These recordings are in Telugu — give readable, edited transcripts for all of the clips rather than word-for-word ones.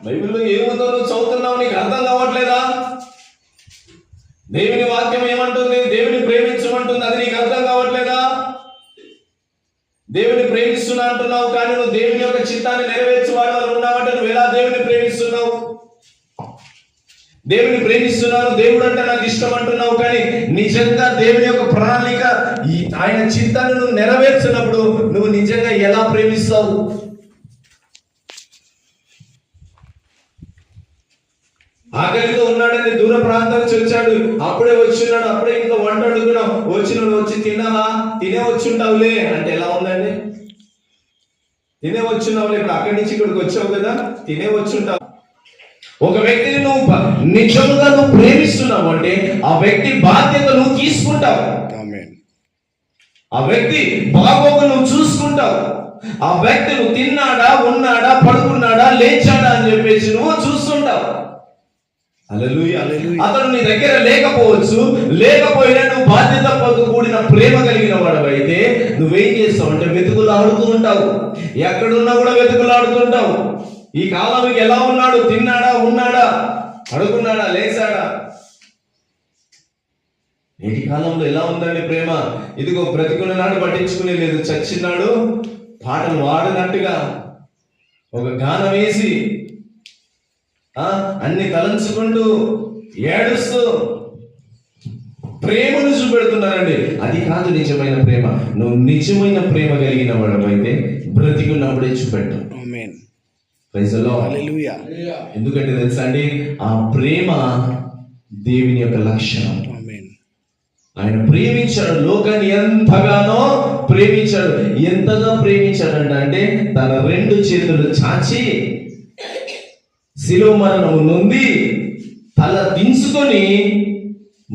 బైబిల్లో ఏముందో నువ్వు చదువుతున్నావు, నీకు అర్థం కావట్లేదా? దేవుని వాక్యం ఏమంటుంది? దేవుని ప్రేమించమంటుంది, అది నీకు అర్థం కావట్లేదా? దేవుని ప్రేమిస్తున్నా అంటున్నావు, కానీ నువ్వు దేవుని యొక్క చిత్తాన్ని నెరవేర్చేవాడు వాళ్ళు ఉన్నావంటే నువ్వు ఎలా దేవుని ప్రేమిస్తున్నావు? దేవుని ప్రేమిస్తున్నాను, దేవుడు అంటే నాకు ఇష్టం అంటున్నావు, కానీ నిజంగా దేవుని యొక్క ప్రణాళిక ఆయన చిత్తాన్ని నువ్వు నెరవేర్చినప్పుడు నువ్వు నిజంగా ఎలా ప్రేమిస్తావు? ఆకలితో ఉన్నాడని దూర ప్రాంతం నుంచి వచ్చాడు, అప్పుడే వచ్చిన్నాడు, అప్పుడే ఇంకా వంట అడుగున్నావు, వచ్చి తిన్నావా? తినే వచ్చుంటావులే అంటే ఎలా ఉందండి? తినే వచ్చున్నావులే, ఇప్పుడు అక్కడి నుంచి ఇక్కడికి వచ్చావు కదా, తినే వచ్చుంటావు. ఒక వ్యక్తిని నువ్వు నిజంగా నువ్వు ప్రేమిస్తున్నావు అంటే ఆ వ్యక్తి బాధ్యత నువ్వు తీసుకుంటావు, ఆ వ్యక్తి బాగోగు నువ్వు చూసుకుంటావు, ఆ వ్యక్తి నువ్వు తిన్నాడా, ఉన్నాడా, పడుకున్నాడా, లేచాడా అని చెప్పేసి నువ్వు చూస్తుంటావు. అతను నీ దగ్గర లేకపోయినా నువ్వు బాధ్యతతో కూడిన ప్రేమ కలిగిన వాడు అయితే నువ్వేం చేస్తావు అంటే వెతుకులాడుతూ ఉంటావు, ఎక్కడున్నా కూడా వెతుకులాడుతూ ఉంటావు. ఈ కాలానికి ఎలా ఉన్నాడు? తిన్నాడా, ఉన్నాడా, పడుకున్నాడా, లేచాడా? నేటి కాలంలో ఎలా ఉందండి ప్రేమ? ఇదిగో బ్రతికున్న నాడు పట్టించుకునే లేదు, చచ్చినాడు పాటలు వాడినట్టుగా ఒక గానం వేసి అన్ని తలంచుకుంటూ ఏడుస్తూ ప్రేమను చూపెడుతున్నారండి. అది కాదు నిజమైన ప్రేమ. నువ్వు నిజమైన ప్రేమ కలిగిన వాడు అయితే బ్రతికున్నప్పుడే చూపెట్టు. ఎందుకంటే తెలుసా అండి, ఆ ప్రేమ దేవుని యొక్క లక్షణం. ఆయన ప్రేమించాడు, లోకాన్ని ఎంతగానో ప్రేమించాడు. ఎంతగా ప్రేమించాడంట అంటే తన 2 చేతులు చాచి శిలువ మరణము నొంది తల దించుకొని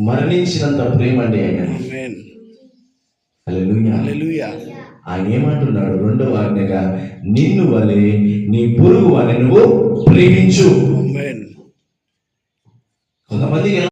మరణించినంత ప్రేమ అండి ఆయన. హల్లెలూయా. ఆయన ఏమంటున్నాడు? 2వ ఆజ్ఞగా నిన్ను వలె నీ పొరుగు వారిని నువ్వు ప్రేమించు. కొంతమందికి